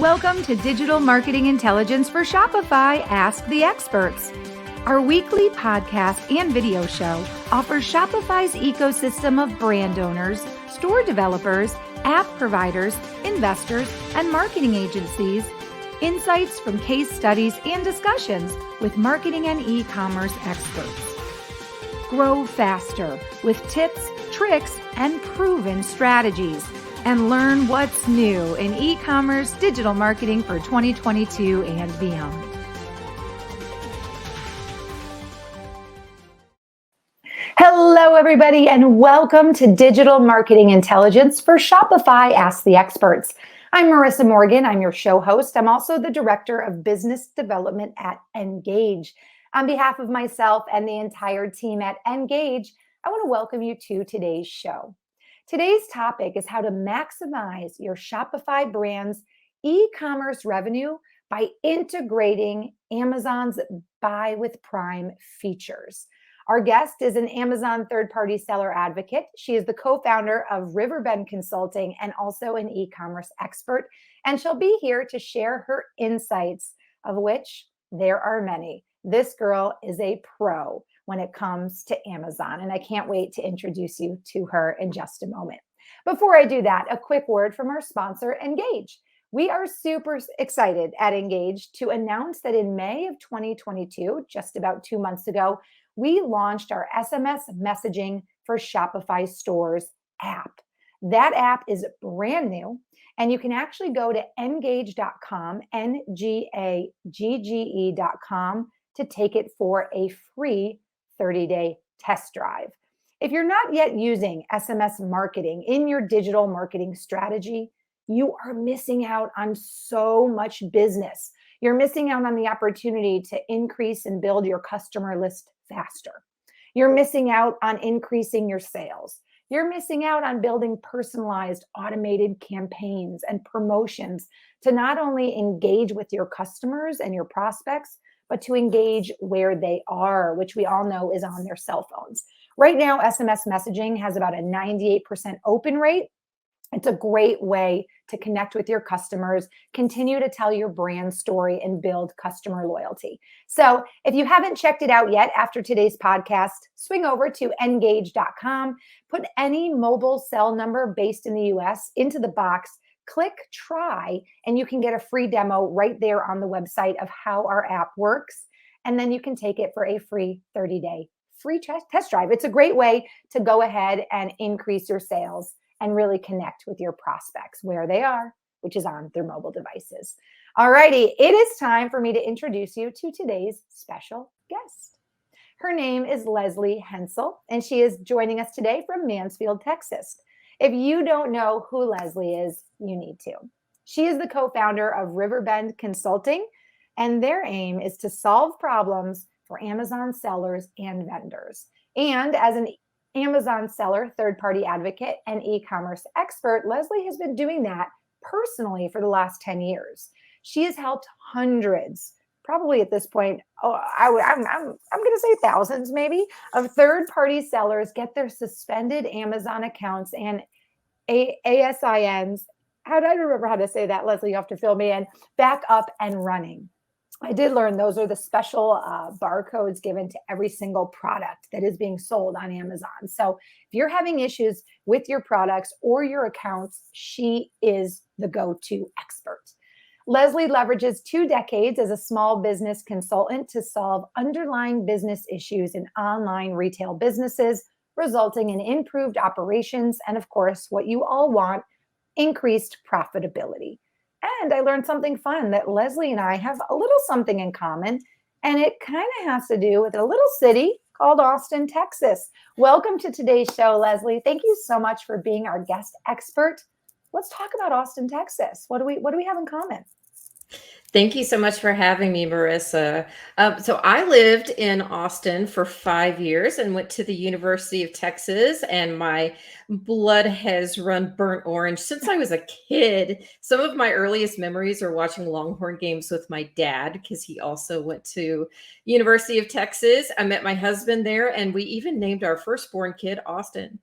Welcome to Digital Marketing Intelligence for Shopify Ask the Experts. Our weekly podcast and video show offers Shopify's ecosystem of brand owners, store developers, app providers, investors, and marketing agencies insights from case studies and discussions with marketing and e-commerce experts. Grow faster with tips, tricks, and proven strategies, and learn what's new in e-commerce digital marketing for 2022 and beyond. Hello, everybody, and welcome to Digital Marketing Intelligence for Shopify Ask the Experts. I'm Marissa Morgan. I'm your show host. I'm also the Director of Business Development at Engage. On behalf of myself and the entire team at Engage, I want to welcome you to today's show. Today's topic is how to maximize your Shopify brand's e-commerce revenue by integrating Amazon's Buy with Prime features. Our guest is an Amazon third-party seller advocate. She is the co-founder of Riverbend Consulting and also an e-commerce expert, and she'll be here to share her insights, of which there are many. This girl is a pro when it comes to Amazon, and I can't wait to introduce you to her in just a moment. Before I do that, a quick word from our sponsor, Engage. We are super excited at Engage to announce that in May of 2022, just about 2 months ago, we launched our SMS messaging for Shopify stores app. That app is brand new, and you can actually go to engage.com, Ngagge.com, to take it for a free 30-day test drive. If you're not yet using SMS marketing in your digital marketing strategy, you are missing out on so much business. You're missing out on the opportunity to increase and build your customer list faster. You're missing out on increasing your sales. You're missing out on building personalized automated campaigns and promotions to not only engage with your customers and your prospects, but to engage where they are, which we all know is on their cell phones. Right now, SMS messaging has about a 98% open rate. It's a great way to connect with your customers, continue to tell your brand story, and build customer loyalty. So if you haven't checked it out yet after today's podcast, swing over to engage.com, put any mobile cell number based in the US into the box, click try, and you can get a free demo right there on the website of how our app works. And then you can take it for a free 30-day free test drive. It's a great way to go ahead and increase your sales and really connect with your prospects where they are, which is on their mobile devices. All righty, it is time for me to introduce you to today's special guest. Her name is Lesley Hensell, and she is joining us today from Mansfield, Texas. If you don't know who Lesley is, you need to. She is the co-founder of Riverbend Consulting, and their aim is to solve problems for Amazon sellers and vendors. And as an Amazon seller, third-party advocate, and e-commerce expert, Lesley has been doing that personally for the last 10 years. She has helped hundreds, probably at this point, I'm going to say thousands maybe, of third-party sellers get their suspended Amazon accounts and ASINs. I don't remember how to say that, Lesley, you have to fill me in, back up and running. I did learn those are the special barcodes given to every single product that is being sold on Amazon. So if you're having issues with your products or your accounts, she is the go-to expert. Lesley leverages 2 decades as a small business consultant to solve underlying business issues in online retail businesses, resulting in improved operations and, of course, what you all want, increased profitability. And I learned something fun, that Lesley and I have a little something in common, and it kind of has to do with a little city called Austin, Texas. Welcome to today's show, Lesley. Thank you so much for being our guest expert. Let's talk about Austin, Texas. What do we have in common? Thank you so much for having me, Marissa. So I lived in Austin for 5 years and went to the University of Texas, and my blood has run burnt orange since I was a kid. Some of my earliest memories are watching Longhorn games with my dad because he also went to University of Texas. I met my husband there, and we even named our firstborn kid Austin.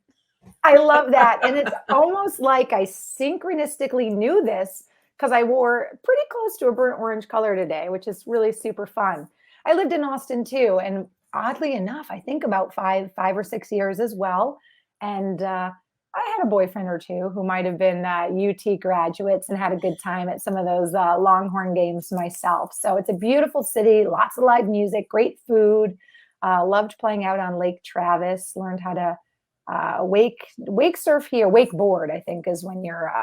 I love that. And it's almost like I synchronistically knew this because I wore pretty close to a burnt orange color today, which is really super fun. I lived in Austin too, and oddly enough, I think about 5 or 6 years as well. And I had a boyfriend or two who might have been UT graduates and had a good time at some of those Longhorn games myself. So it's a beautiful city, lots of live music, great food. Loved playing out on Lake Travis. Learned how to wake surf here. Wakeboard, I think, is when you're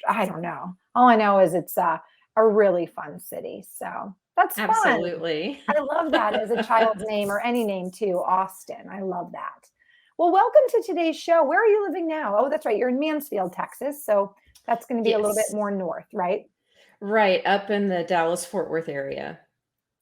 I don't know. All I know is it's a really fun city. So that's fun. Absolutely. I love that as a child's name or any name too, Austin. I love that. Well, welcome to today's show. Where are you living now? Oh, that's right. You're in Mansfield, Texas. So that's going to be a little bit Yes. more north, right? Right, up in the Dallas-Fort Worth area.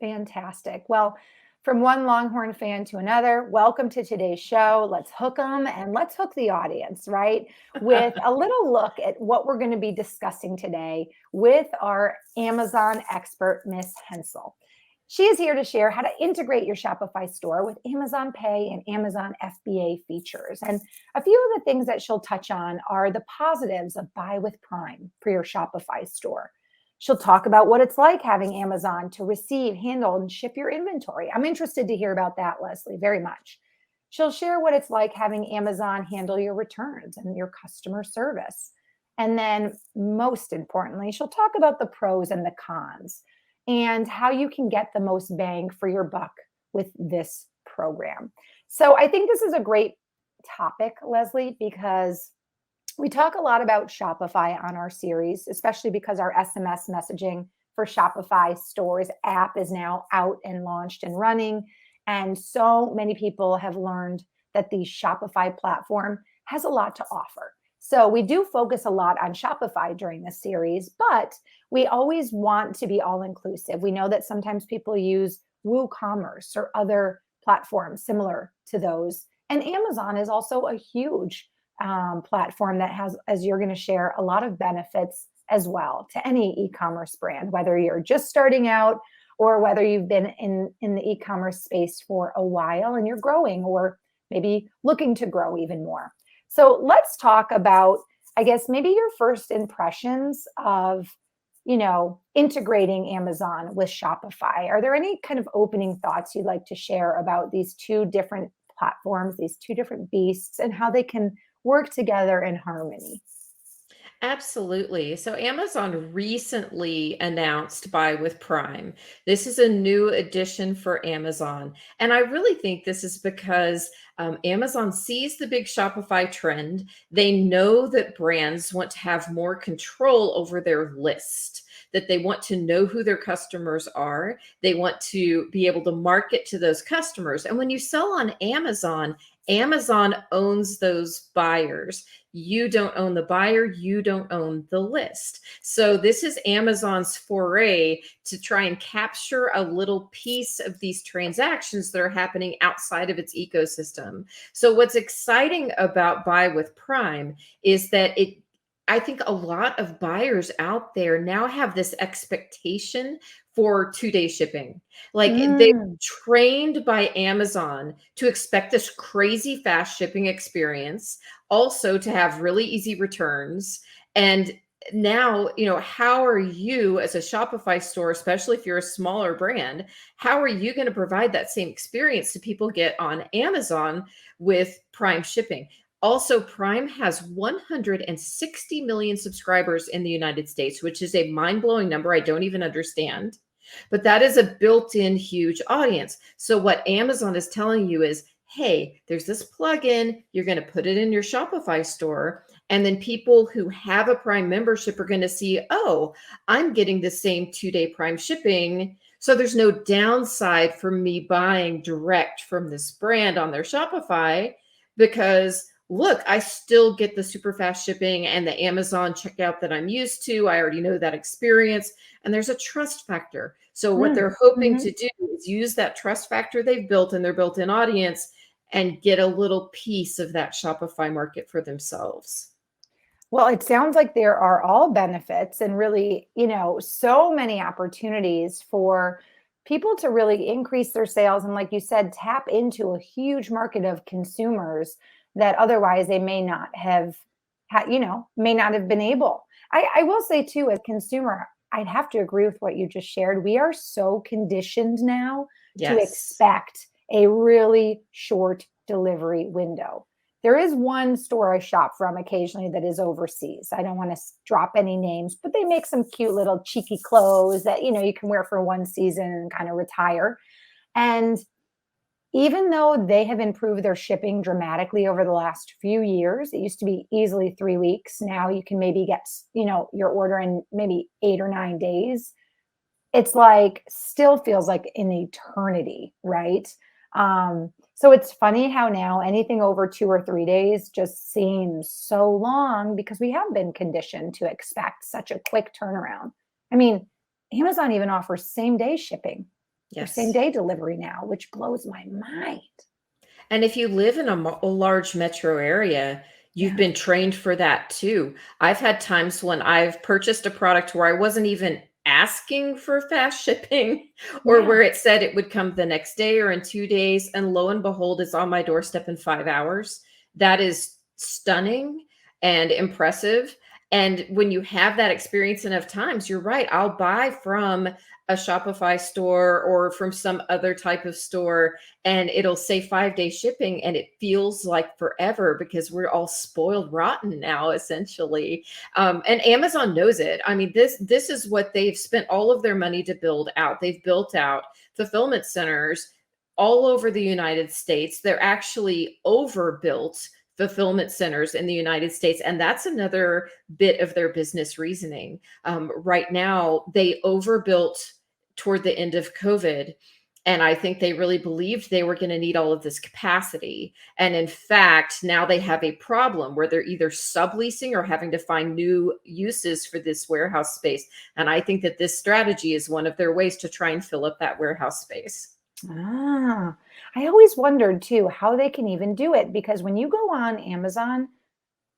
Fantastic. Well, from one Longhorn fan to another, welcome to today's show. Let's hook them and let's hook the audience, right? With a little look at what we're going to be discussing today with our Amazon expert, Miss Hensell. She is here to share how to integrate your Shopify store with Amazon Pay and Amazon FBA features. And a few of the things that she'll touch on are the positives of Buy with Prime for your Shopify store. She'll talk about what it's like having Amazon to receive, handle, and ship your inventory. I'm interested to hear about that, Lesley, very much. She'll share what it's like having Amazon handle your returns and your customer service. And then, most importantly, she'll talk about the pros and the cons and how you can get the most bang for your buck with this program. So I think this is a great topic, Lesley, because we talk a lot about Shopify on our series, especially because our SMS messaging for Shopify stores app is now out and launched and running. And so many people have learned that the Shopify platform has a lot to offer. So we do focus a lot on Shopify during this series, but we always want to be all inclusive. We know that sometimes people use WooCommerce or other platforms similar to those. And Amazon is also a huge platform that has, as you're going to share, a lot of benefits as well to any e-commerce brand, whether you're just starting out or whether you've been in the e-commerce space for a while and you're growing or maybe looking to grow even more. So let's talk about, I guess, maybe your first impressions of, integrating Amazon with Shopify. Are there any kind of opening thoughts you'd like to share about these two different platforms, these two different beasts, and how they can work together in harmony? Absolutely. So Amazon recently announced Buy with Prime. This is a new addition for Amazon. And I really think this is because Amazon sees the big Shopify trend. They know that brands want to have more control over their list, that they want to know who their customers are. They want to be able to market to those customers. And when you sell on Amazon, Amazon owns those buyers. You don't own the buyer, you don't own the list. So this is Amazon's foray to try and capture a little piece of these transactions that are happening outside of its ecosystem. So what's exciting about Buy with Prime is that I think a lot of buyers out there now have this expectation for 2-day shipping. Like they're Mm, trained by Amazon to expect this crazy fast shipping experience, also to have really easy returns. And now, how are you as a Shopify store, especially if you're a smaller brand, how are you going to provide that same experience to people get on Amazon with Prime shipping? Also, Prime has 160 million subscribers in the United States, which is a mind-blowing number I don't even understand. But that is a built-in huge audience. So what Amazon is telling you is, hey, there's this plugin, you're going to put it in your Shopify store, and then people who have a Prime membership are going to see, oh, I'm getting the same 2-day Prime shipping. So there's no downside for me buying direct from this brand on their Shopify because look, I still get the super fast shipping and the Amazon checkout that I'm used to. I already know that experience. And there's a trust factor. So what mm, they're hoping mhm. to do is use that trust factor they've built in their built-in audience and get a little piece of that Shopify market for themselves. Well, it sounds like there are all benefits and really, so many opportunities for people to really increase their sales. And like you said, tap into a huge market of consumers that otherwise they may not have may not have been able. I will say too, as consumer, I'd have to agree with what you just shared. We are so conditioned now to Yes. expect a really short delivery window. There is one store I shop from occasionally that is overseas. I don't want to drop any names, but they make some cute little cheeky clothes that, you can wear for one season and kind of retire. And even though they have improved their shipping dramatically over the last few years, it used to be easily 3 weeks. Now you can maybe get, your order in maybe 8 or 9 days. It's like still feels like an eternity, right? So it's funny how now anything over 2 or 3 days just seems so long because we have been conditioned to expect such a quick turnaround. I mean, Amazon even offers same day shipping or same Yes. day delivery now, which blows my mind. And if you live in a large metro area, you've Yeah. been trained for that too. I've had times when I've purchased a product where I wasn't even asking for fast shipping or Yeah. where it said it would come the next day or in 2 days, and lo and behold, it's on my doorstep in 5 hours. That is stunning and impressive. And when you have that experience enough times, you're right. I'll buy from a Shopify store or from some other type of store, and it'll say 5-day shipping, and it feels like forever because we're all spoiled rotten now, essentially. And Amazon knows it. I mean, this is what they've spent all of their money to build out. They've built out fulfillment centers all over the United States. They're actually overbuilt fulfillment centers in the United States, and that's another bit of their business reasoning. Right now, they overbuilt toward the end of COVID, and I think they really believed they were going to need all of this capacity. And in fact, now they have a problem where they're either subleasing or having to find new uses for this warehouse space. And I think that this strategy is one of their ways to try and fill up that warehouse space. Ah, I always wondered too how they can even do it because when you go on Amazon,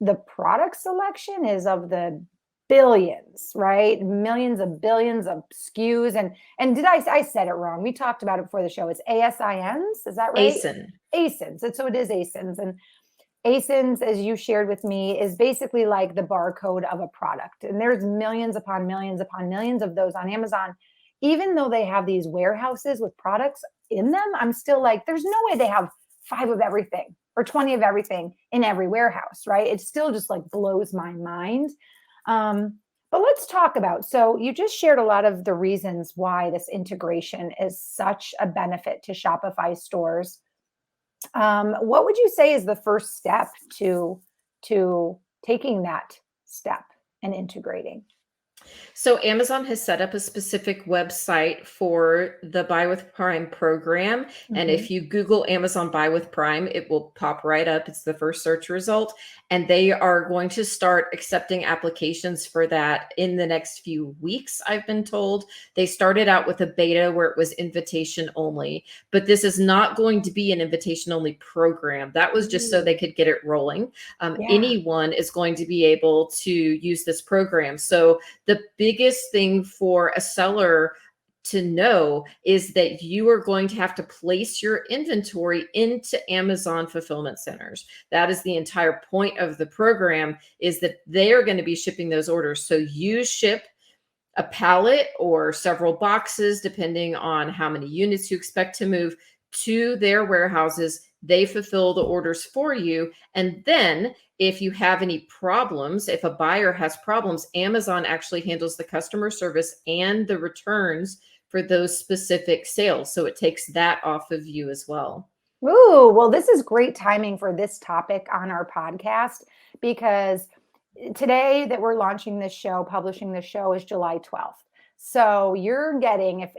the product selection is of the billions, right? Millions of billions of SKUs. And did I said it wrong? We talked about it before the show. It's ASINs, is that right? ASIN. ASINs. And so it is ASINs. And ASINs, as you shared with me, is basically like the barcode of a product. And there's millions upon millions of those on Amazon. Even though they have these warehouses with products in them, I'm still like, there's no way they have 5 of everything or 20 of everything in every warehouse, right? It still just like blows my mind. But let's talk about, so you just shared a lot of the reasons why this integration is such a benefit to Shopify stores. What would you say is the first step to taking that step and integrating? So Amazon has set up a specific website for the Buy with Prime program. And Mhm. if you Google Amazon Buy with Prime, it will pop right up. It's the first search result. And they are going to start accepting applications for that in the next few weeks, I've been told. They started out with a beta where it was invitation only, but this is not going to be an invitation only program. That was just so Ooh, they could get it rolling. yeah. Anyone is going to be able to use this program. So the biggest thing for a seller to know is that you are going to have to place your inventory into Amazon fulfillment centers. That is the entire point of the program, is that they are going to be shipping those orders. So you ship a pallet or several boxes, depending on how many units you expect to move to their warehouses. They fulfill the orders for you. And then if you have any problems, if a buyer has problems, Amazon actually handles the customer service and the returns for those specific sales. So it takes that off of you as well. Ooh, well, this is great timing for this topic on our podcast because today that we're launching this show, publishing this show is July 12th. So you're getting, if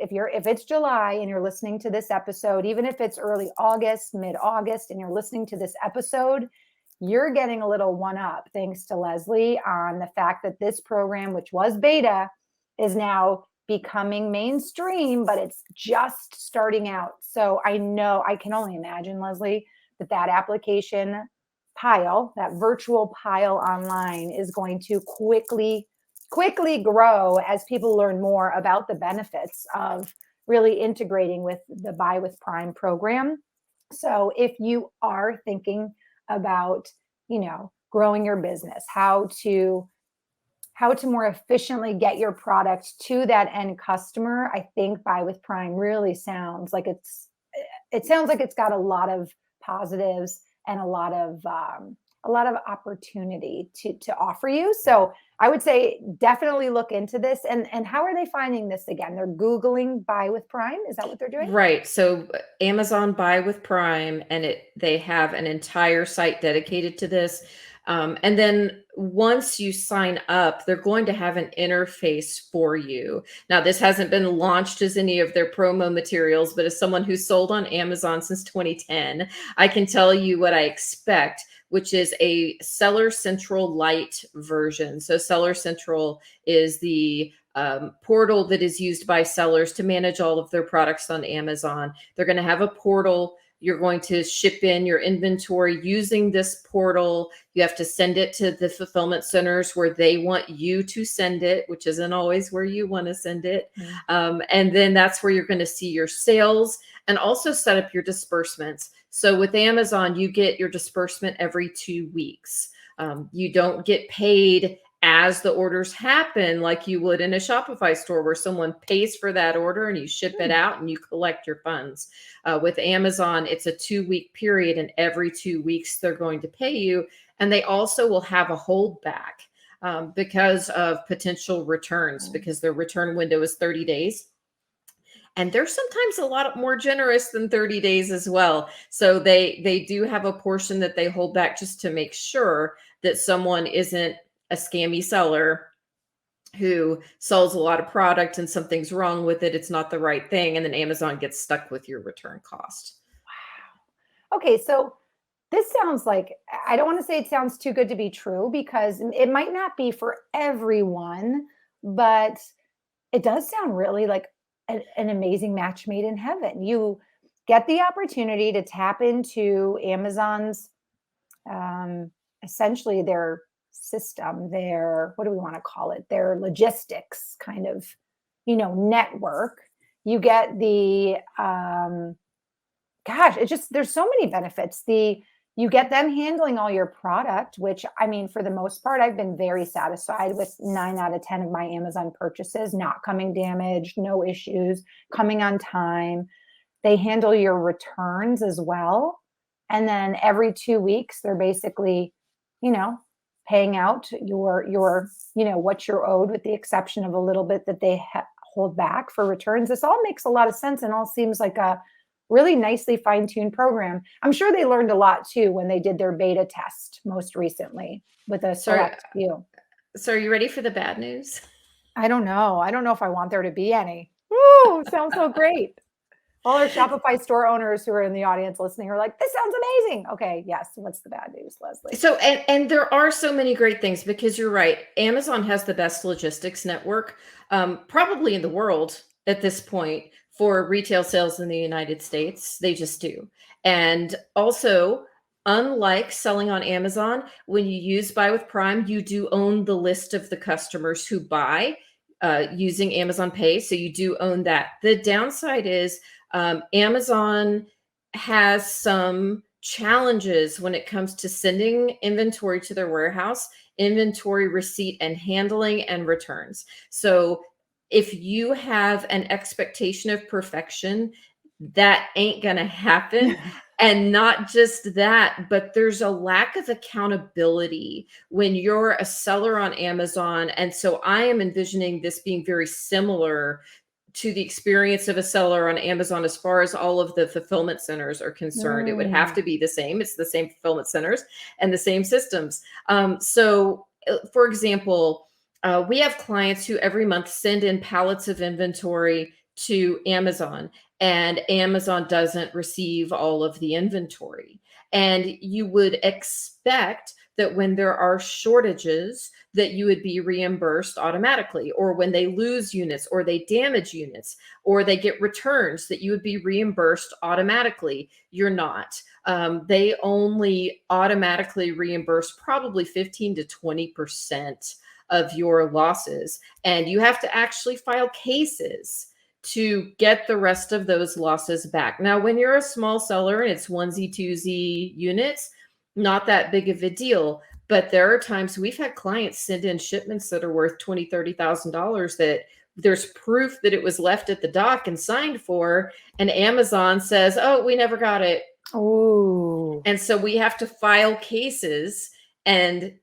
it's July and you're listening to this episode, even if it's early August, mid-August, and you're listening to this episode, you're getting a little one up thanks to Lesley on the fact that this program, which was beta, is now becoming mainstream, but it's just starting out. So I know, I can only imagine, Lesley, that application pile, that virtual pile online is going to quickly grow as people learn more about the benefits of really integrating with the Buy with Prime program. So if you are thinking about, growing your business, how to how to more efficiently get your product to that end customer, I think Buy with Prime really sounds like it sounds like it's got a lot of positives and a lot of opportunity to offer you. So I would say definitely look into this. And how are they finding this again? They're Googling Buy with Prime. Is that what they're doing? Right. So Amazon Buy with Prime, and they have an entire site dedicated to this. And then once you sign up, they're going to have an interface for you. Now, this hasn't been launched as any of their promo materials, but as someone who's sold on Amazon since 2010, I can tell you what I expect, which is a Seller Central Lite version. So Seller Central is the portal that is used by sellers to manage all of their products on Amazon. They're going to have a portal. You're going to ship in your inventory using this portal. You have to send it to the fulfillment centers where they want you to send it, which isn't always where you want to send it. And then that's where you're going to see your sales and also set up your disbursements. So with Amazon, you get your disbursement every 2 weeks. You don't get paid as the orders happen like you would in a Shopify store where someone pays for that order and you ship it out and you collect your funds. With Amazon, it's a 2-week period, and every 2 weeks they're going to pay you. And they also will have a holdback because of potential returns, because their return window is 30 days. And they're sometimes a lot more generous than 30 days as well. So they do have a portion that they hold back just to make sure that someone isn't a scammy seller who sells a lot of product and something's wrong with it. It's not the right thing. And then Amazon gets stuck with your return cost. Wow. Okay, so this sounds like, I don't want to say it sounds too good to be true, because it might not be for everyone, but it does sound really like an amazing match made in heaven. You get the opportunity to tap into Amazon's essentially their system, their, what do we want to call it, their logistics kind of, network. You get the gosh, it just, there's so many benefits. You get them handling all your product, which, I mean, for the most part, I've been very satisfied with 9 out of 10 of my Amazon purchases, not coming damaged, no issues, coming on time. They handle your returns as well. And then every 2 weeks, they're basically, paying out your, what you're owed, with the exception of a little bit that they hold back for returns. This all makes a lot of sense and all seems like a really nicely fine-tuned program. I'm sure they learned a lot too when they did their beta test most recently with a select few. So are you ready for the bad news? I don't know. I don't know if I want there to be any. Woo, sounds so great. All our Shopify store owners who are in the audience listening are like, this sounds amazing. Okay, yes. What's the bad news, Lesley? So, and there are so many great things, because you're right. Amazon has the best logistics network, probably in the world at this point, for retail sales in the United States. They just do. And also, unlike selling on Amazon, when you use Buy with Prime, you do own the list of the customers who buy using Amazon Pay. So you do own that. The downside is Amazon has some challenges when it comes to sending inventory to their warehouse, inventory receipt and handling, and returns. So if you have an expectation of perfection, that ain't going to happen. And not just that, but there's a lack of accountability when you're a seller on Amazon. And so I am envisioning this being very similar to the experience of a seller on Amazon as far as all of the fulfillment centers are concerned. It would have to be the same. It's the same fulfillment centers and the same systems. So, for example, we have clients who every month send in pallets of inventory to Amazon, and Amazon doesn't receive all of the inventory. And you would expect that when there are shortages, that you would be reimbursed automatically, or when they lose units or they damage units or they get returns, that you would be reimbursed automatically. You're not. They only automatically reimburse probably 15 to 20% of your losses. And you have to actually file cases to get the rest of those losses back. Now, when you're a small seller and it's onesie, twosie units, not that big of a deal. But there are times we've had clients send in shipments that are worth $20,000, $30,000 that there's proof that it was left at the dock and signed for, and Amazon says, oh, we never got it. Ooh. And so we have to file cases and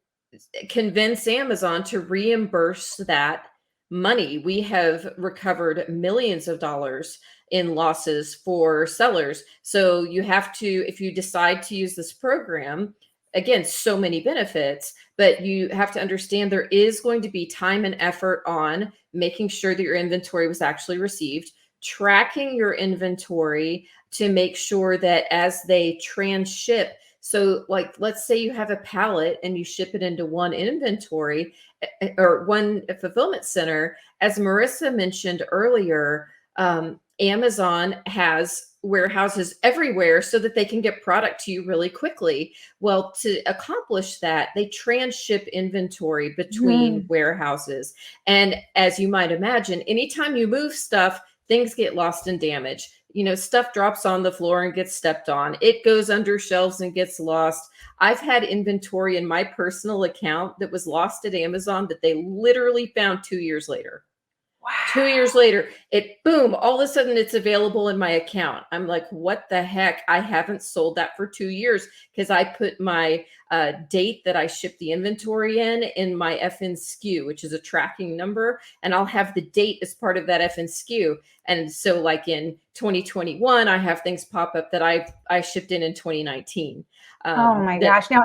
convince Amazon to reimburse that money. We have recovered millions of dollars in losses for sellers. So you have to, if you decide to use this program, again, so many benefits, but you have to understand there is going to be time and effort on making sure that your inventory was actually received, tracking your inventory to make sure that as they transship, so like, let's say you have a pallet and you ship it into one inventory or one fulfillment center. As Marissa mentioned earlier, Amazon has warehouses everywhere so that they can get product to you really quickly. Well, to accomplish that, they transship inventory between warehouses. And as you might imagine, anytime you move stuff, things get lost and damaged. Stuff drops on the floor and gets stepped on. It goes under shelves and gets lost. I've had inventory in my personal account that was lost at Amazon that they literally found 2 years later. Wow. 2 years later, boom, all of a sudden it's available in my account. I'm like, what the heck? I haven't sold that for 2 years because I put my date that I shipped the inventory in my FN SKU, which is a tracking number, and I'll have the date as part of that FN SKU. And so like in 2021, I have things pop up that I shipped in 2019. Oh my gosh. Now,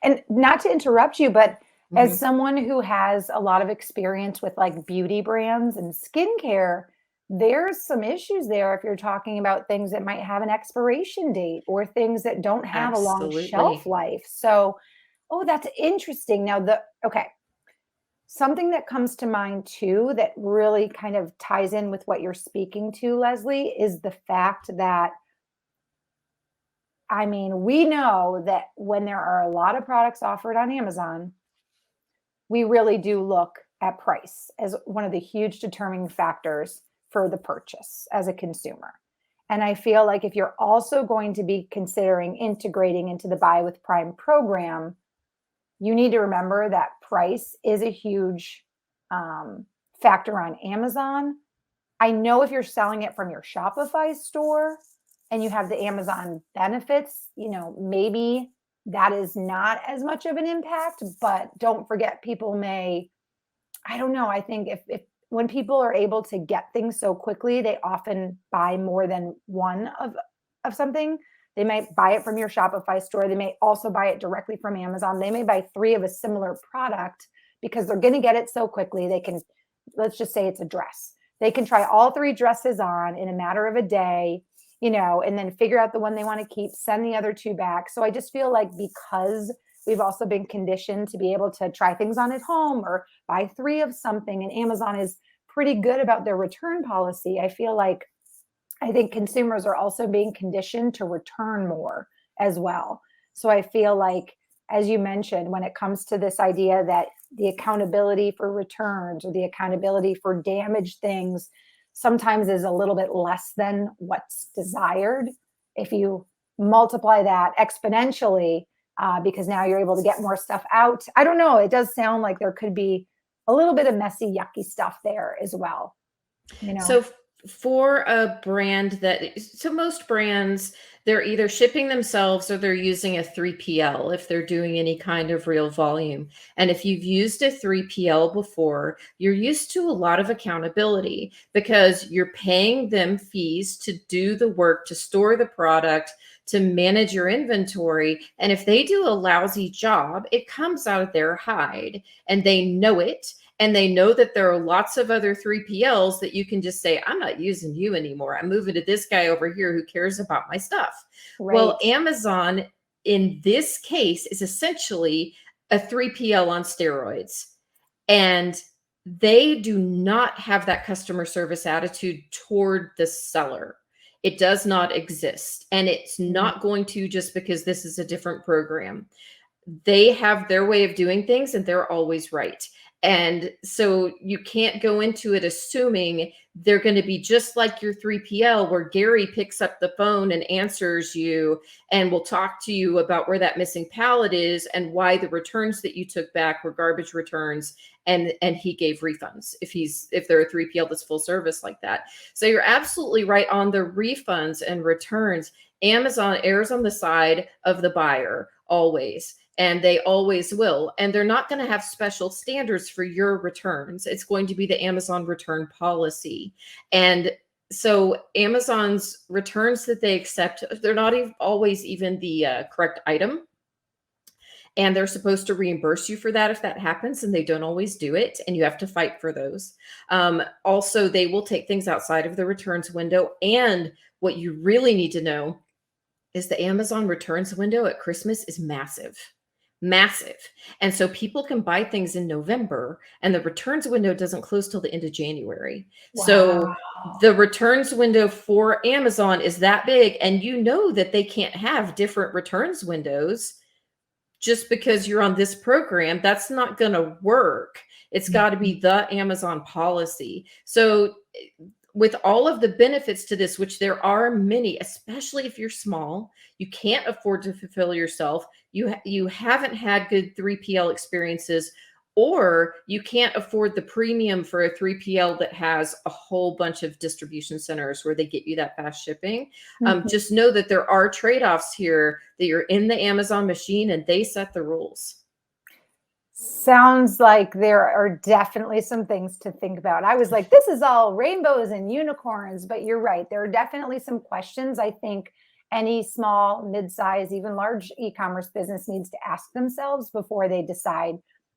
and not to interrupt you, but as someone who has a lot of experience with like beauty brands and skincare, there's some issues there if you're talking about things that might have an expiration date or things that don't have a long shelf life. So, oh, that's interesting. Now, something that comes to mind too that really kind of ties in with what you're speaking to, Lesley, is the fact that we know that when there are a lot of products offered on Amazon, we really do look at price as one of the huge determining factors for the purchase as a consumer. And I feel like if you're also going to be considering integrating into the Buy with Prime program, you need to remember that price is a huge factor on Amazon. I know if you're selling it from your Shopify store and you have the Amazon benefits, maybe that is not as much of an impact, but don't forget I don't know. I think if when people are able to get things so quickly, they often buy more than one of something. They might buy it from your Shopify store. They may also buy it directly from Amazon. They may buy 3 of a similar product because they're going to get it so quickly. They can, let's just say it's a dress. They can try all 3 dresses on in a matter of a day, and then figure out the one they want to keep, send the other 2 back. So I just feel like because we've also been conditioned to be able to try things on at home or buy 3 of something, and Amazon is pretty good about their return policy, I think consumers are also being conditioned to return more as well. So I feel like, as you mentioned, when it comes to this idea that the accountability for returns or the accountability for damaged things sometimes is a little bit less than what's desired. If you multiply that exponentially, because now you're able to get more stuff out. I don't know. It does sound like there could be a little bit of messy, yucky stuff there as well. So for a brand so most brands, they're either shipping themselves or they're using a 3PL if they're doing any kind of real volume. And if you've used a 3PL before, you're used to a lot of accountability because you're paying them fees to do the work, to store the product, to manage your inventory. And if they do a lousy job, it comes out of their hide and they know it. And they know that there are lots of other 3PLs that you can just say, I'm not using you anymore. I'm moving to this guy over here who cares about my stuff. Right. Well, Amazon in this case is essentially a 3PL on steroids. And they do not have that customer service attitude toward the seller. It does not exist. And it's not going to just because this is a different program. They have their way of doing things and they're always right. And so you can't go into it assuming they're going to be just like your 3PL, where Gary picks up the phone and answers you and will talk to you about where that missing pallet is and why the returns that you took back were garbage returns, and he gave refunds if they're a 3PL that's full service like that. So you're absolutely right on the refunds and returns. Amazon errs on the side of the buyer always, and they always will. And they're not going to have special standards for your returns. It's going to be the Amazon return policy. And so Amazon's returns that they accept, they're not always even the correct item. And they're supposed to reimburse you for that if that happens, and they don't always do it, and you have to fight for those. Also, they will take things outside of the returns window. And what you really need to know is the Amazon returns window at Christmas is massive. Massive. And so people can buy things in November, and the returns window doesn't close till the end of January. So Wow. the returns window for Amazon is that big, and you know that they can't have different returns windows just because you're on this program. That's not going to work. It's got to be the Amazon policy. So with all of the benefits to this, which there are many, especially if you're small, you can't afford to fulfill yourself, you haven't had good 3PL experiences, or you can't afford the premium for a 3PL that has a whole bunch of distribution centers where they get you that fast shipping. Mhm. Just know that there are trade-offs here, that you're in the Amazon machine and they set the rules. Sounds like there are definitely some things to think about. I was like, this is all rainbows and unicorns, but you're right. There are definitely some questions I think any small, mid-size, even large e-commerce business needs to ask themselves before they decide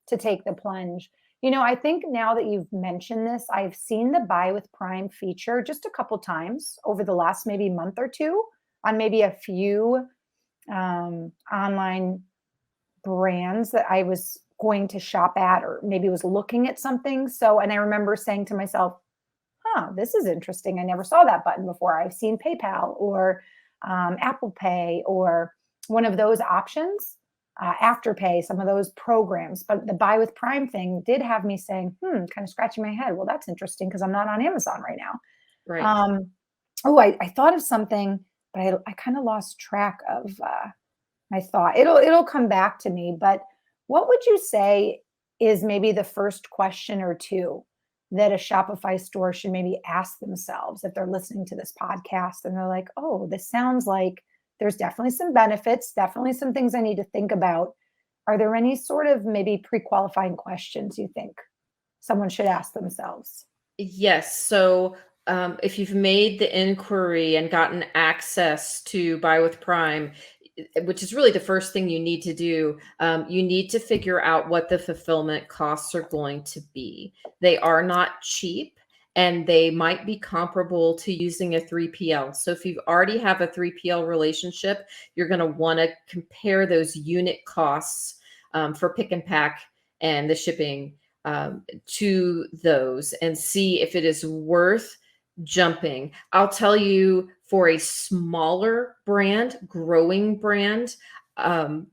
to take the plunge. I think now that you've mentioned this, I've seen the buy with Prime feature just a couple times over the last maybe month or two on maybe a few online brands that I was going to shop at, or maybe was looking at something. So, and I remember saying to myself, this is interesting. I never saw that button before. I've seen PayPal or Apple Pay or one of those options, Afterpay, some of those programs. But the buy with Prime thing did have me saying, kind of scratching my head. Well, that's interesting because I'm not on Amazon right now. Right. Oh, I thought of something, but I kind of lost track of my thought. It'll come back to me. But what would you say is maybe the first question or two that a Shopify store should maybe ask themselves if they're listening to this podcast and they're like, oh, this sounds like there's definitely some benefits, definitely some things I need to think about. Are there any sort of maybe pre-qualifying questions you think someone should ask themselves? Yes. So if you've made the inquiry and gotten access to Buy with Prime, which is really the first thing you need to do, you need to figure out what the fulfillment costs are going to be. They are not cheap, and they might be comparable to using a 3PL. So if you already have a 3PL relationship, you're going to want to compare those unit costs for pick and pack and the shipping to those, and see if it is worth jumping. I'll tell you, for a smaller brand, growing brand, um,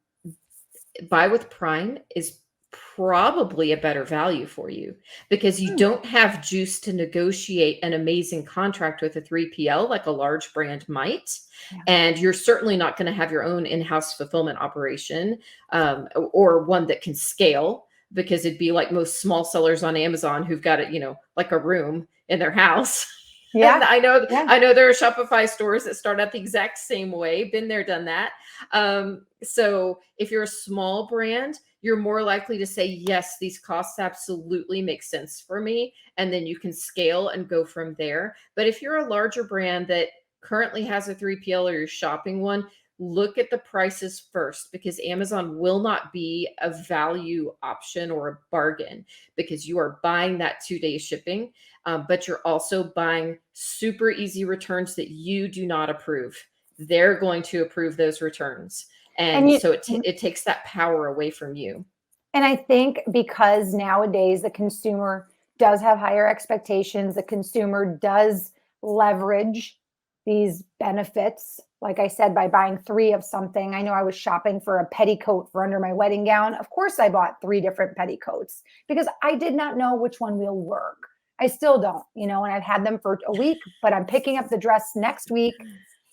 Buy with Prime is probably a better value for you, because you Hmm, don't have juice to negotiate an amazing contract with a 3PL like a large brand might. yeah. And you're certainly not going to have your own in-house fulfillment operation, or one that can scale, because it'd be like most small sellers on Amazon who've got it, like a room in their house. And Yeah. I know, Yeah. I know there are Shopify stores that start out the exact same way. Been there, done that. So if you're a small brand, you're more likely to say, yes, these costs absolutely make sense for me. And then you can scale and go from there. But if you're a larger brand that currently has a 3PL, or you're shopping one, look at the prices first, because Amazon will not be a value option or a bargain, because you are buying that 2-day shipping. But you're also buying super easy returns that you do not approve. They're going to approve those returns. And And you so it takes that power away from you. and I think because nowadays the consumer does have higher expectations, the consumer does leverage these benefits. Like I said, by buying 3 of something, I know I was shopping for a petticoat for under my wedding gown. Of course, I bought 3 different petticoats because I did not know which one will work. I still don't, and I've had them for a week, but I'm picking up the dress next week.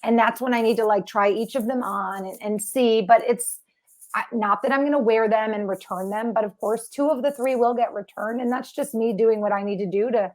And that's when I need to like try each of them on and see. But it's not that I'm going to wear them and return them, but of course, 2 of the 3 will get returned. And that's just me doing what I need to do to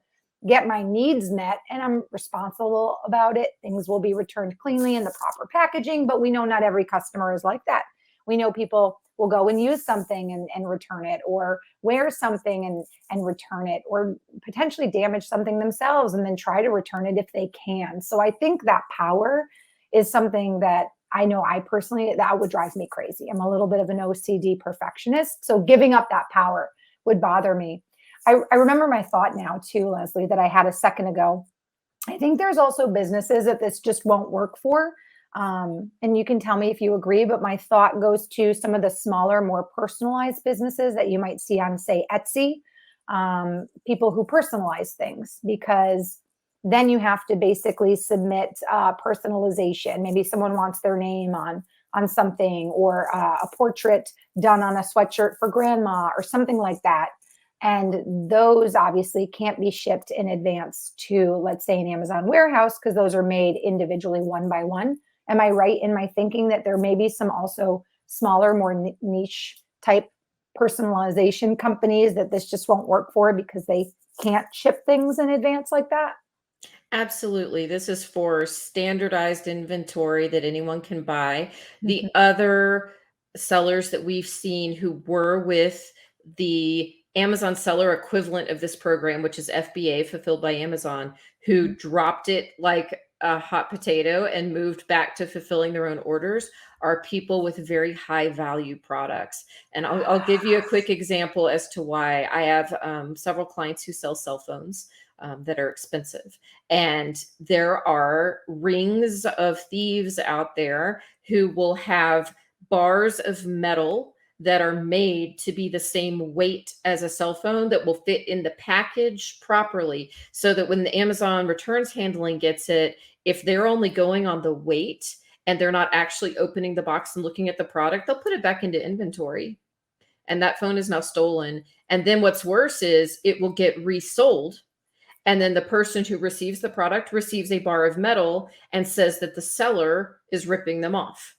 get my needs met. And I'm responsible about it. Things will be returned cleanly in the proper packaging, but we know not every customer is like that. We know people will go and use something and return it, or wear something and return it, or potentially damage something themselves and then try to return it if they can. So I think that power is something that I know I personally, that would drive me crazy. I'm a little bit of an OCD perfectionist. So giving up that power would bother me. I remember my thought now too, Lesley, that I had a second ago. I think there's also businesses that this just won't work for. And you can tell me if you agree, but my thought goes to some of the smaller, more personalized businesses that you might see on, say, Etsy, people who personalize things, because then you have to basically submit personalization. Maybe someone wants their name on something, or a portrait done on a sweatshirt for grandma or something like that. And those obviously can't be shipped in advance to, let's say, an Amazon warehouse, because those are made individually one by one. Am I right in my thinking that there may be some also smaller, more niche type personalization companies that this just won't work for because they can't ship things in advance like that? Absolutely. This is for standardized inventory that anyone can buy. The Mhm. other sellers that we've seen who were with the Amazon seller equivalent of this program, which is FBA, Fulfilled by Amazon, who dropped it like a hot potato and moved back to fulfilling their own orders, are people with very high value products. And I'll give you a quick example as to why. I have several clients who sell cell phones that are expensive. And there are rings of thieves out there who will have bars of metal that are made to be the same weight as a cell phone, that will fit in the package properly, so that when the Amazon returns handling gets it, if they're only going on the weight and they're not actually opening the box and looking at the product, they'll put it back into inventory. And that phone is now stolen. And then what's worse is it will get resold, and then the person who receives the product receives a bar of metal and says that the seller is ripping them off.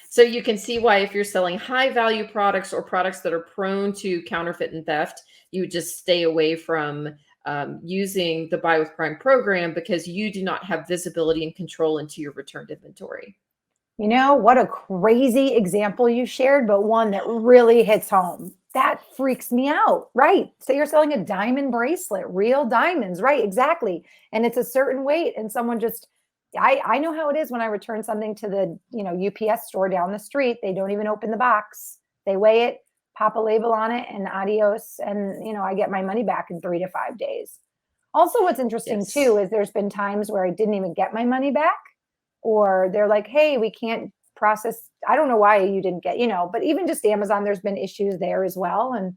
So you can see why, if you're selling high value products or products that are prone to counterfeit and theft, you would just stay away from using the Buy with Prime program, because you do not have visibility and control into your returned inventory. What a crazy example you shared, but one that really hits home. That freaks me out, right? So you're selling a diamond bracelet, real diamonds, right? Exactly. And it's a certain weight. And someone just, I know how it is when I return something to the, UPS store down the street. They don't even open the box. They weigh it, pop a label on it, and adios. And, I get my money back in 3 to 5 days. Also, what's interesting Yes. too is there's been times where I didn't even get my money back, or they're like, hey, we can't process. I don't know why you didn't get, but even just Amazon, there's been issues there as well. And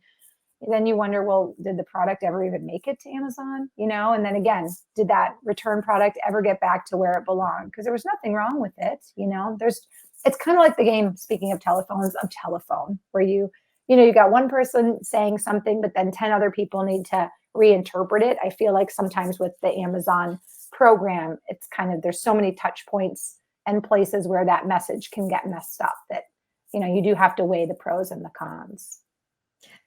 then you wonder, well, did the product ever even make it to Amazon? And then again, did that return product ever get back to where it belonged? Because there was nothing wrong with it. It's kind of like the game, speaking of telephones, of telephone, where you got one person saying something, but then 10 other people need to reinterpret it. I feel like sometimes with the Amazon program, it's kind of, there's so many touch points and places where that message can get messed up that, you do have to weigh the pros and the cons.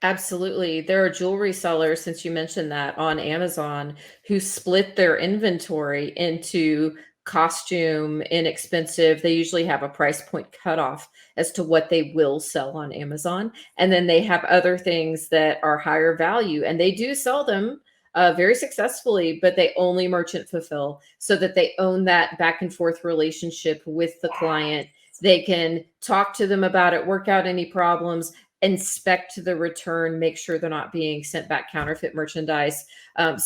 Absolutely. There are jewelry sellers, since you mentioned that, on Amazon, who split their inventory into costume, inexpensive. They usually have a price point cutoff as to what they will sell on Amazon. And then they have other things that are higher value, and they do sell them very successfully, but they only merchant fulfill, so that they own that back and forth relationship with the client. They can talk to them about it, work out any problems, inspect the return, make sure they're not being sent back counterfeit merchandise. And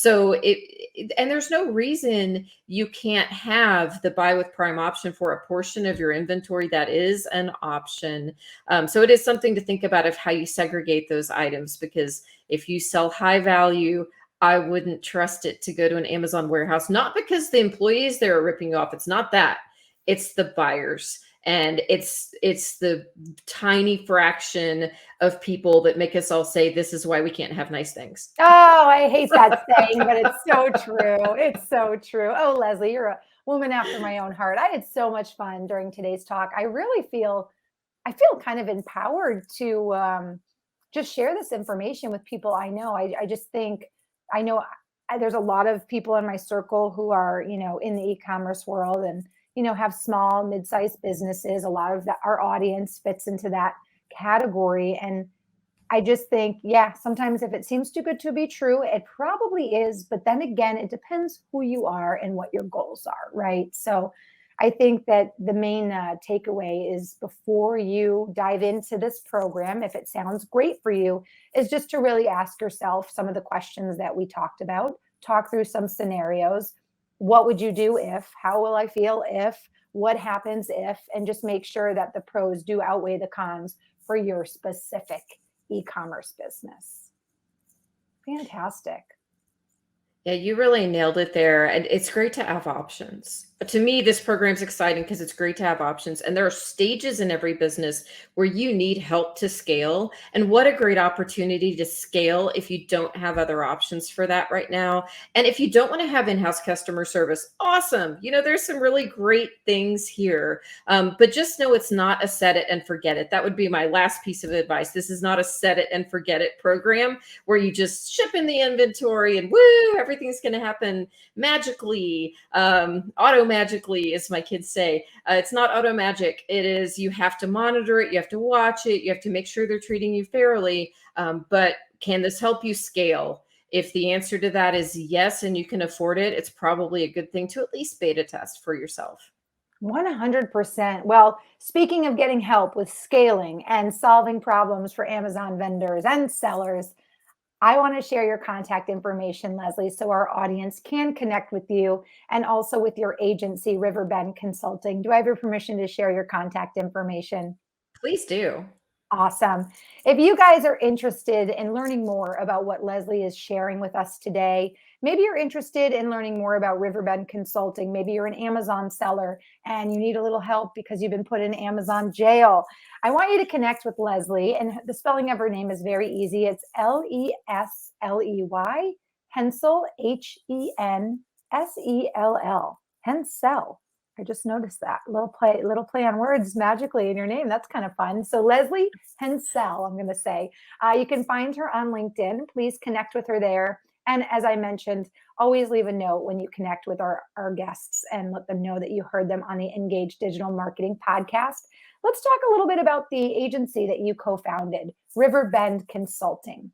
there's no reason you can't have the Buy with Prime option for a portion of your inventory. That is an option. So it is something to think about, of how you segregate those items, because if you sell high value I wouldn't trust it to go to an Amazon warehouse, not because the employees there are ripping you off. It's not that. It's the buyers. And it's the tiny fraction of people that make us all say this is why we can't have nice things. Oh, I hate that saying, but it's so true. It's so true. Oh, Lesley, you're a woman after my own heart. I had so much fun during today's talk. I feel kind of empowered to just share this information with people I know. I just think I know there's a lot of people in my circle who are, in the e-commerce world and, have small, mid-sized businesses. A lot of our audience fits into that category. And I just think, yeah, sometimes if it seems too good to be true, it probably is. But then again, it depends who you are and what your goals are, right? So I think that the main takeaway is before you dive into this program, if it sounds great for you, is just to really ask yourself some of the questions that we talked about, talk through some scenarios. What would you do if? How will I feel if? What happens if? And just make sure that the pros do outweigh the cons for your specific e-commerce business. Fantastic. Yeah, you really nailed it there. And it's great to have options. To me, this program's exciting because it's great to have options. And there are stages in every business where you need help to scale. And what a great opportunity to scale if you don't have other options for that right now. And if you don't want to have in-house customer service, awesome. There's some really great things here. But just know it's not a set it and forget it. That would be my last piece of advice. This is not a set it and forget it program where you just ship in the inventory and woo, everything's going to happen magically, auto magically, as my kids say. It's not auto magic. It is, you have to monitor it, you have to watch it, you have to make sure they're treating you fairly. But can this help you scale? If the answer to that is yes, and you can afford it, it's probably a good thing to at least beta test for yourself. 100%. Well, speaking of getting help with scaling and solving problems for Amazon vendors and sellers, I want to share your contact information, Lesley, so our audience can connect with you and also with your agency, Riverbend Consulting. Do I have your permission to share your contact information? Please do. Awesome. If you guys are interested in learning more about what Lesley is sharing with us today, maybe you're interested in learning more about Riverbend Consulting. Maybe you're an Amazon seller and you need a little help because you've been put in Amazon jail. I want you to connect with Lesley, and the spelling of her name is very easy. It's Lesley, Hensell, Hensell. Hensell. I just noticed that little play on words magically in your name. That's kind of fun. So Lesley Hensell, I'm going to say. You can find her on LinkedIn. Please connect with her there. And as I mentioned, always leave a note when you connect with our guests and let them know that you heard them on the Engage Digital Marketing podcast. Let's talk a little bit about the agency that you co-founded, Riverbend Consulting.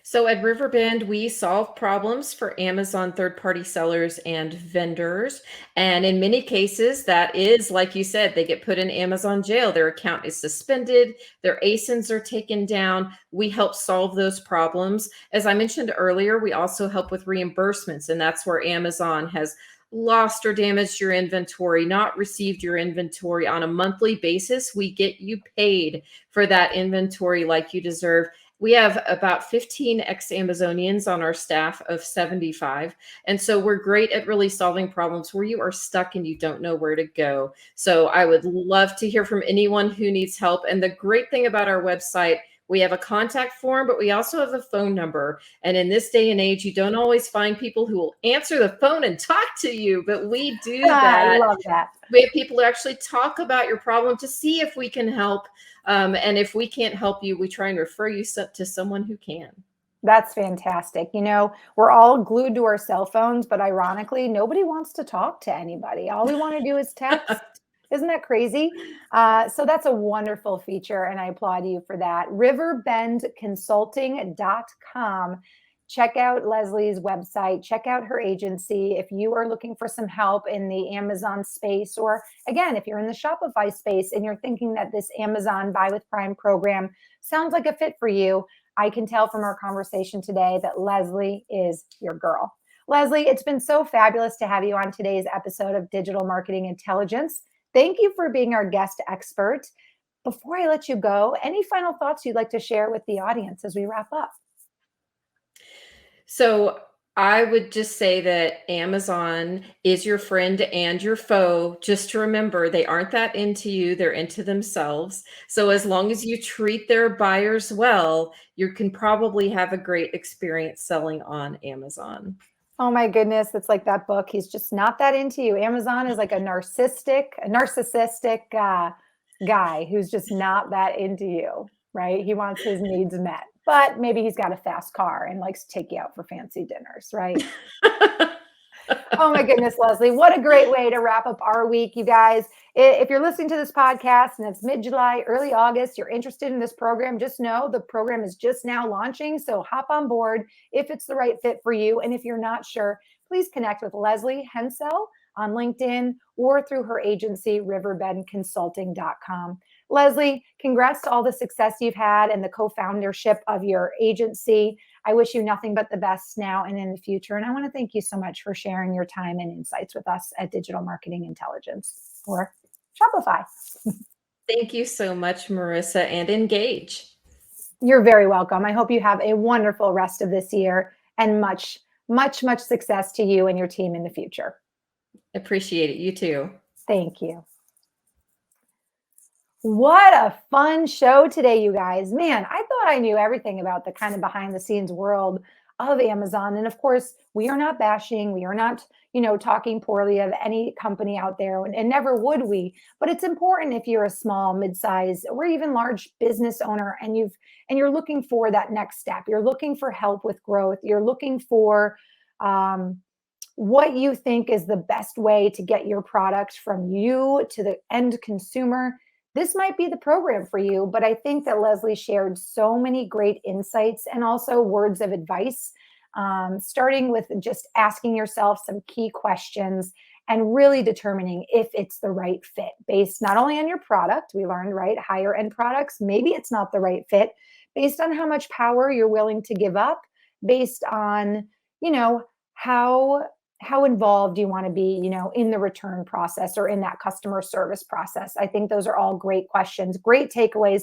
So at Riverbend, we solve problems for Amazon third-party sellers and vendors. And in many cases, that is, like you said, they get put in Amazon jail. Their account is suspended. Their ASINs are taken down. We help solve those problems. As I mentioned earlier, we also help with reimbursements. And that's where Amazon has lost or damaged your inventory, not received your inventory on a monthly basis. We get you paid for that inventory like you deserve. We have about 15 ex-Amazonians on our staff of 75. And so we're great at really solving problems where you are stuck and you don't know where to go. So I would love to hear from anyone who needs help. And the great thing about our website, we have a contact form, but we also have a phone number. And in this day and age, you don't always find people who will answer the phone and talk to you, but we do that. I love that. We have people who actually talk about your problem to see if we can help. And if we can't help you, we try and refer you to someone who can. That's fantastic. We're all glued to our cell phones, but ironically, nobody wants to talk to anybody. All we want to do is text. Isn't that crazy? So that's a wonderful feature, and I applaud you for that. Riverbendconsulting.com. Check out Lesley's website. Check out her agency. If you are looking for some help in the Amazon space, or again, if you're in the Shopify space and you're thinking that this Amazon Buy with Prime program sounds like a fit for you, I can tell from our conversation today that Lesley is your girl. Lesley, it's been so fabulous to have you on today's episode of Digital Marketing Intelligence. Thank you for being our guest expert. Before I let you go, any final thoughts you'd like to share with the audience as we wrap up? So I would just say that Amazon is your friend and your foe. Just to remember, they aren't that into you, they're into themselves. So as long as you treat their buyers well, you can probably have a great experience selling on Amazon. Oh my goodness, it's like that book. He's just not that into you. Amazon is like a narcissistic guy who's just not that into you, right? He wants his needs met, but maybe he's got a fast car and likes to take you out for fancy dinners, right? Oh my goodness, Lesley, what a great way to wrap up our week, you guys. If you're listening to this podcast and it's mid-July, early August, you're interested in this program, just know the program is just now launching. So hop on board if it's the right fit for you. And if you're not sure, please connect with Lesley Hensell on LinkedIn or through her agency, riverbendconsulting.com. Lesley, congrats to all the success you've had and the co-foundership of your agency. I wish you nothing but the best now and in the future. And I want to thank you so much for sharing your time and insights with us at Digital Marketing Intelligence for Shopify. Thank you so much, Marissa, and engage. You're very welcome. I hope you have a wonderful rest of this year and much, much, much success to you and your team in the future. Appreciate it. You too. Thank you. What a fun show today, you guys. Man, I thought I knew everything about the kind of behind the scenes world of Amazon. And of course, we are not bashing, we are not, talking poorly of any company out there, and never would we. But it's important if you're a small, mid-size, or even large business owner and you're looking for that next step. You're looking for help with growth. You're looking for what you think is the best way to get your product from you to the end consumer. This might be the program for you, but I think that Lesley shared so many great insights and also words of advice, starting with just asking yourself some key questions and really determining if it's the right fit based not only on your product, we learned, right? Higher end products, maybe it's not the right fit based on how much power you're willing to give up, based on, how involved you want to be, in the return process or in that customer service process. I think those are all great questions, great takeaways.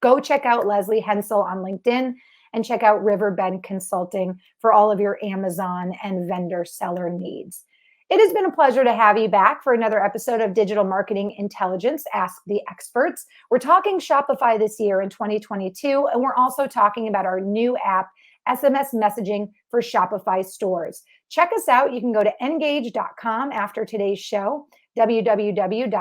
Go check out Lesley Hensell on LinkedIn and check out Riverbend Consulting for all of your Amazon and vendor seller needs. It has been a pleasure to have you back for another episode of Digital Marketing Intelligence, Ask the Experts. We're talking Shopify this year in 2022, and we're also talking about our new app, SMS messaging for Shopify stores. Check us out. You can go to engage.com after today's show, www.ngagge,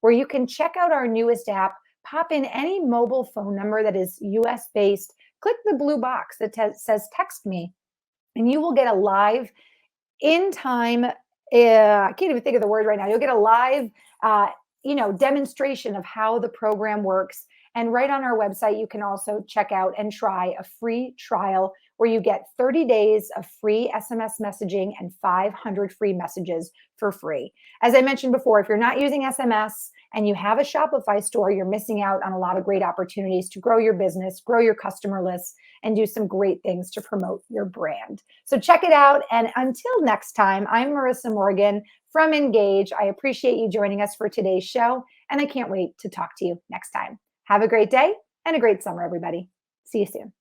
where you can check out our newest app, pop in any mobile phone number that is US based, click the blue box that says text me, and you will get a live in time. I can't even think of the word right now. You'll get a live, demonstration of how the program works. And right on our website, you can also check out and try a free trial where you get 30 days of free SMS messaging and 500 free messages for free. As I mentioned before, if you're not using SMS and you have a Shopify store, you're missing out on a lot of great opportunities to grow your business, grow your customer list, and do some great things to promote your brand. So check it out. And until next time, I'm Marissa Morgan from Engage. I appreciate you joining us for today's show, and I can't wait to talk to you next time. Have a great day and a great summer, everybody. See you soon.